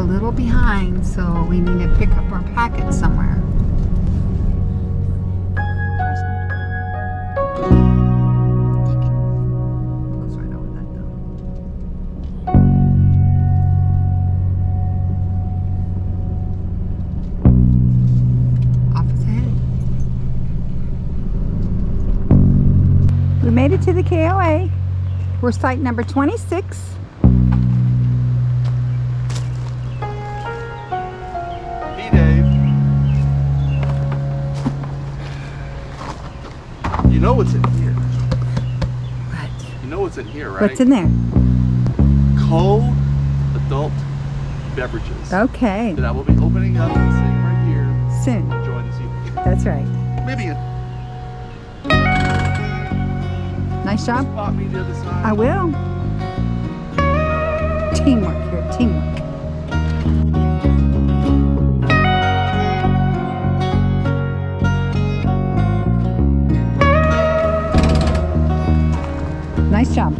little behind, so we need to pick up our packets somewhere. Goes right over that though. Office ahead. We made it to the KOA. We're site number 26. You know what's in here. What? You know what's in here, right? What's in there? Cold adult beverages. Okay. That I will be opening up and sitting right here. Soon. Enjoying this evening. That's right. Maybe Nice job. spot me the other side. I will. Teamwork here, teamwork. Nice job.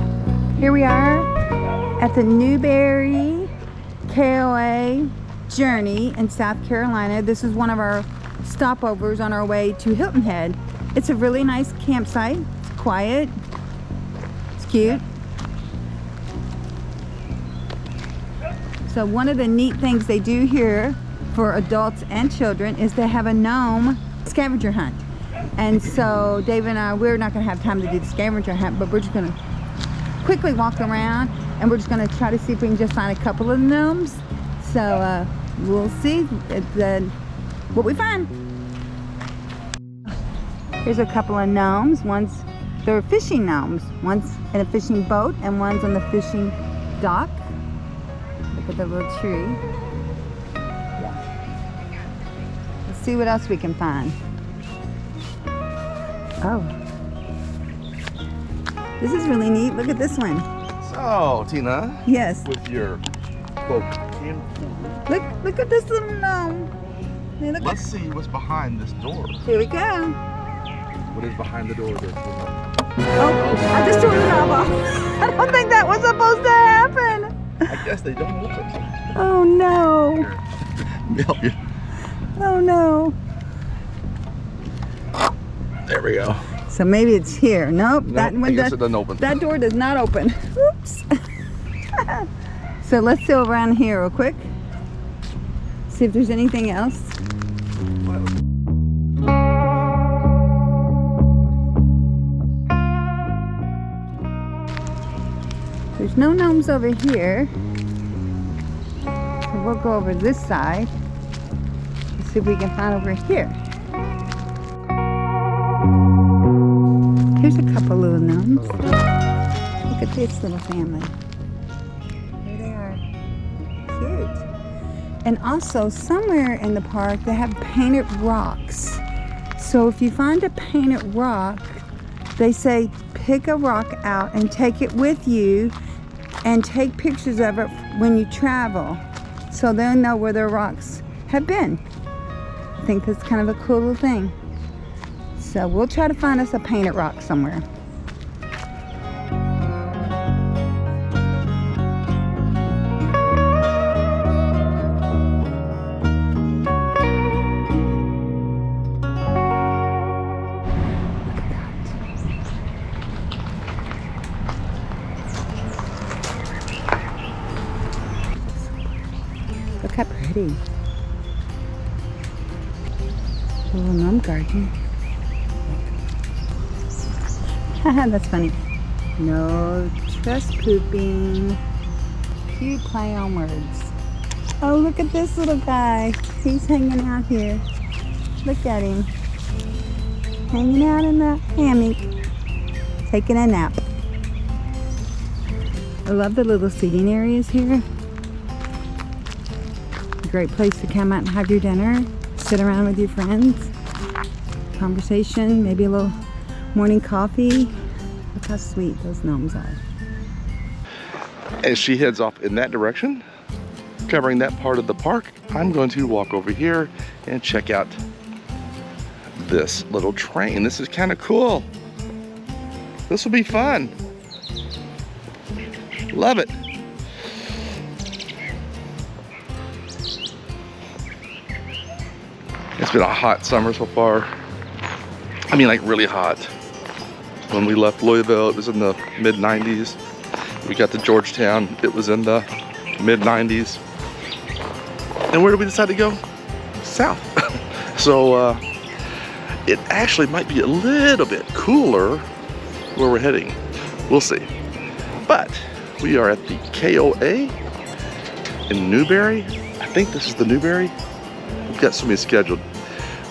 Here we are at the Newberry KOA journey in South Carolina. This is one of our stopovers on our way to Hilton Head. It's a really nice campsite. It's quiet. It's cute. So one of the neat things they do here for adults and children is they have a gnome scavenger hunt. And so Dave and I, we're not going to have time to do the scavenger hunt, but we're just going to quickly walk around and we're just going to try to see if we can just find a couple of gnomes. So we'll see what we find. Here's a couple of gnomes. They're fishing gnomes. One's in a fishing boat and one's on the fishing dock. Look at the little tree. Let's see what else we can find. Oh, this is really neat. Look at this one. So, Tina. Yes. With your quote camcorder. Look at this little gnome. Hey, Let's see what's behind this door. Here we go. What is behind the door there? Oh, I just turned the knob off. I don't think that was supposed to happen. I guess they don't open. Oh no. Here, let me help you. Oh no. There we go. So maybe it's here. Nope. I guess it doesn't open. That door does not open. Oops. So let's go around here real quick. See if there's anything else. There's no gnomes over here. So we'll go over this side. Let's see if we can find over here. Here's a couple little gnomes. Look at this little family. Here they are. Cute. And also, somewhere in the park, they have painted rocks. So if you find a painted rock, they say pick a rock out and take it with you and take pictures of it when you travel. So they'll know where their rocks have been. I think that's kind of a cool little thing. So we'll try to find us a painted rock somewhere. Look how pretty. Little gnome garden. That's funny. No trust pooping. Cute play on words. Oh, look at this little guy. He's hanging out here. Look at him. Hanging out in the hammock. Taking a nap. I love the little seating areas here. A great place to come out and have your dinner. Sit around with your friends. Conversation, maybe a little morning coffee. Look how sweet those gnomes are. As she heads off in that direction, covering that part of the park, I'm going to walk over here and check out this little train. This is kind of cool. This will be fun. Love it. been a hot summer so far. I mean, like really hot. When we left Louisville, it was in the mid-90s. We got to Georgetown, it was in the mid-90s. And where did we decide to go? South. So it actually might be a little bit cooler where we're heading. We'll see. But we are at the KOA in Newberry. I think this is the Newberry. We've got so many scheduled.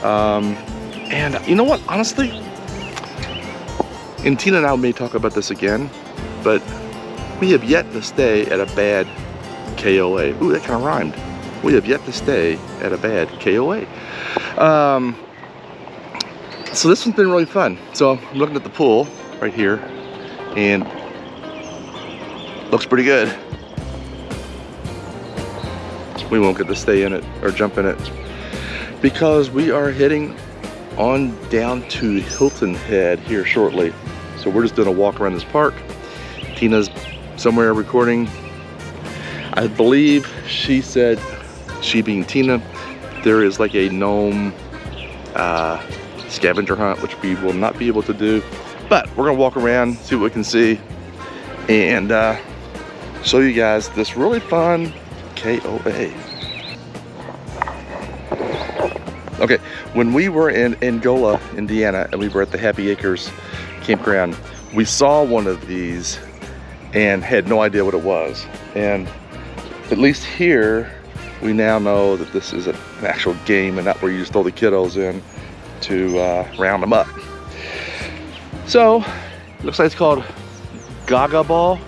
And you know what, honestly, and Tina and I may talk about this again, but we have yet to stay at a bad KOA. Ooh, that kind of rhymed. We have yet to stay at a bad KOA. So this one's been really fun. So I'm looking at the pool right here, and looks pretty good. We won't get to stay in it or jump in it because we are heading on down to Hilton Head here shortly. So we're just doing a walk around this park. Tina's somewhere recording. I believe she said, she being Tina, there is like a gnome scavenger hunt, which we will not be able to do. But we're gonna walk around, see what we can see, and show you guys this really fun KOA. Okay, when we were in Angola, Indiana, and we were at the Happy Acres campground, we saw one of these and had no idea what it was. And at least here, we now know that this is an actual game and not where you just throw the kiddos in to round them up. So, it looks like it's called Gaga Ball.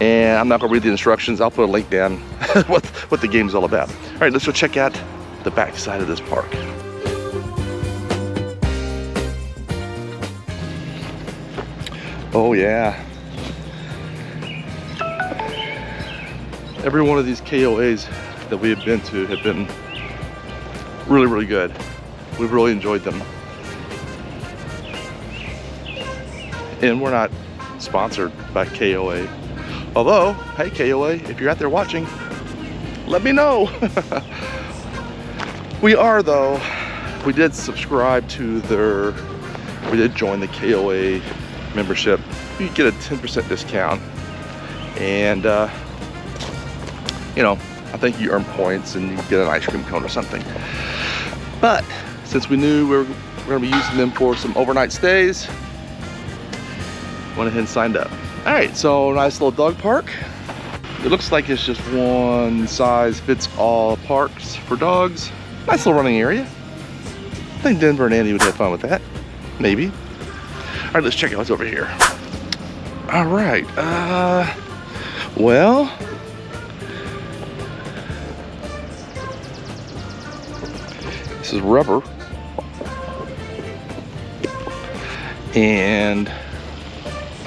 And I'm not gonna read the instructions. I'll put a link down what the game's all about. All right, let's go check out the back side of this park. Oh yeah. Every one of these KOAs that we have been to have been really, really good. We've really enjoyed them. And we're not sponsored by KOA. Although, hey KOA, if you're out there watching, let me know. We are though, we did subscribe to their, we did join the KOA membership. You get a 10% discount. And you know, I think you earn points and you get an ice cream cone or something. But since we knew we were gonna be using them for some overnight stays, went ahead and signed up. All right, so nice little dog park. It looks like it's just one size fits all parks for dogs. Nice little running area. I think Denver and Andy would have fun with that, maybe. All right, let's check out what's over here. All right, well, this is rubber. And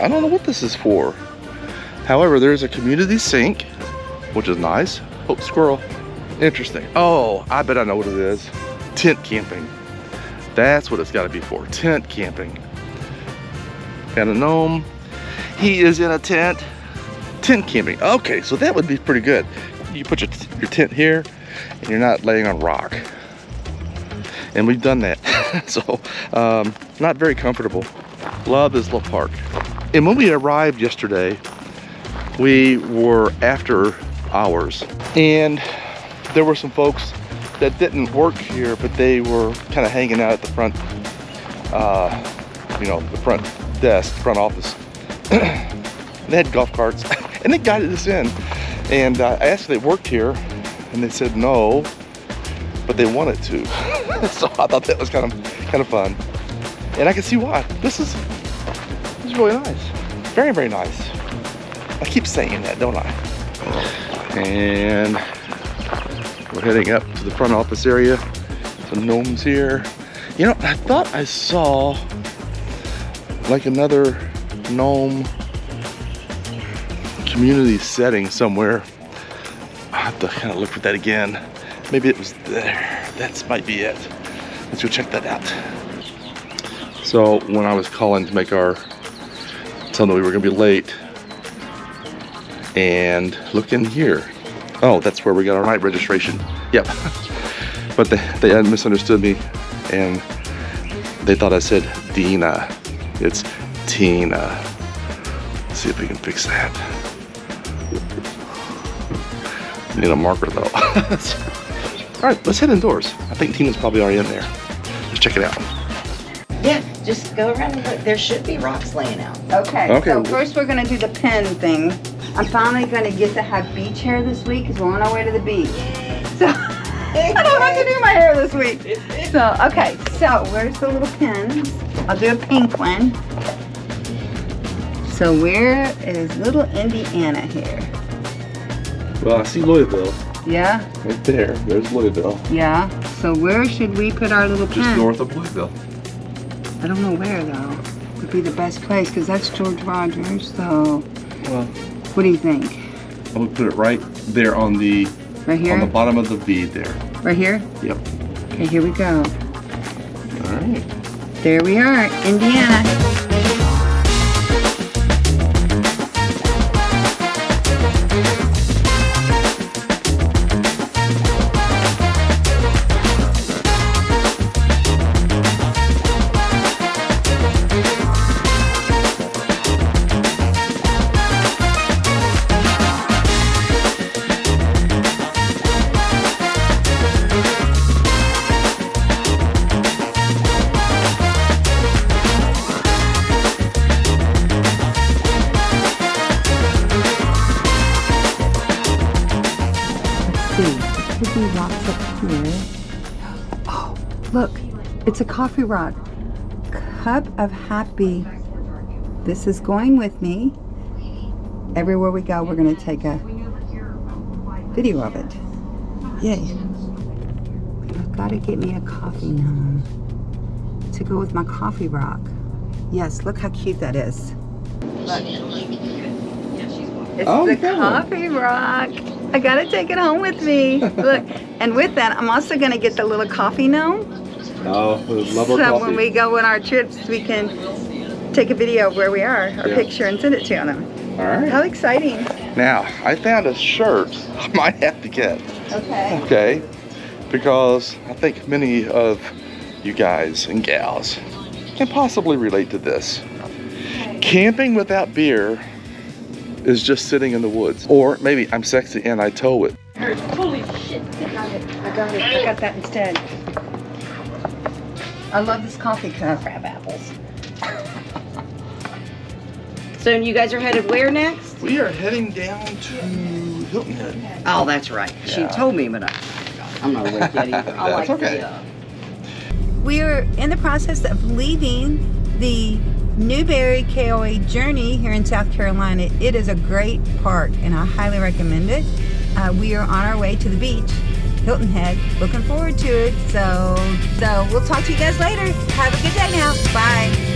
I don't know what this is for. However, there's a community sink, which is nice. Oh, squirrel. Interesting. Oh, I bet I know what it is. Tent camping. That's what it's got to be for. Tent camping. Got a gnome. He is in a tent. Tent camping. Okay, so that would be pretty good. You put your tent here, and you're not laying on rock. And we've done that. So, not very comfortable. Love this little park. And when we arrived yesterday, we were after hours. And there were some folks that didn't work here, but they were kind of hanging out at the front, you know, the front desk, front office. They had golf carts, and they guided us in. And I asked if they worked here, and they said no, but they wanted to. So I thought that was kind of fun, and I can see why. This is really nice, very, very nice. I keep saying that, don't I? And we're heading up to the front office area. Some gnomes here. You know, I thought I saw like another gnome community setting somewhere. I have to kind of look for that again. Maybe it was there. That might be it. Let's go check that out. So when I was calling to make our, tell them we were gonna be late, and look in here. Oh, that's where we got our night registration. Yep. But they had misunderstood me, and they thought I said Dina. It's Tina. Let's see if we can fix that. Need a marker though. All right, let's head indoors. I think Tina's probably already in there. Let's check it out. Yeah, just go around and look. There should be rocks laying out. Okay, so first we're gonna do the pen thing. I'm finally gonna get to have beach hair this week because we're on our way to the beach. So I don't have to do my hair this week. So, okay, so where's the little pins? I'll do a pink one. So where is little Indiana here? Well, I see Louisville. Yeah? Right there. There's Louisville. Yeah. So where should we put our little pen? Just north of Louisville. I don't know where though. Would be the best place because that's George Rogers. So, Well, what do you think? I'm gonna put it right there on the Right here? on the bottom of the bead there. Right here? Yep. Okay, here we go. All right. There we are, Indiana. Could be rocks up here. Oh, look, it's a coffee rock. Cup of Happy. This is going with me. Everywhere we go, we're going to take a video of it. Yay. I've got to get me a coffee gnome to go with my coffee rock. Yes, look how cute that is. Look. It's the coffee rock. I gotta take it home with me. Look, and with that, I'm also gonna get the little coffee gnome. Oh, love our So coffee. when we go on our trips, we can take a video of where we are, our picture, and send it to them. All right. How exciting. Now, I found a shirt I might have to get. Okay. Okay. Because I think many of you guys and gals can possibly relate to this. Okay. Camping without beer is just sitting in the woods. Or maybe I'm sexy and I tow it. Holy shit. I got it. I got that instead. I love this coffee cup. Crab apples. So you guys are headed where next? We are heading down to Hilton Head. Oh, that's right. She Yeah. told me, but I'm not awake yet either. I That's like okay. the, We are in the process of leaving the Newberry KOA journey here in South Carolina. It is a great park and I highly recommend it. We are on our way to the beach, Hilton Head. Looking forward to it. So we'll talk to you guys later. Have a good day now. Bye.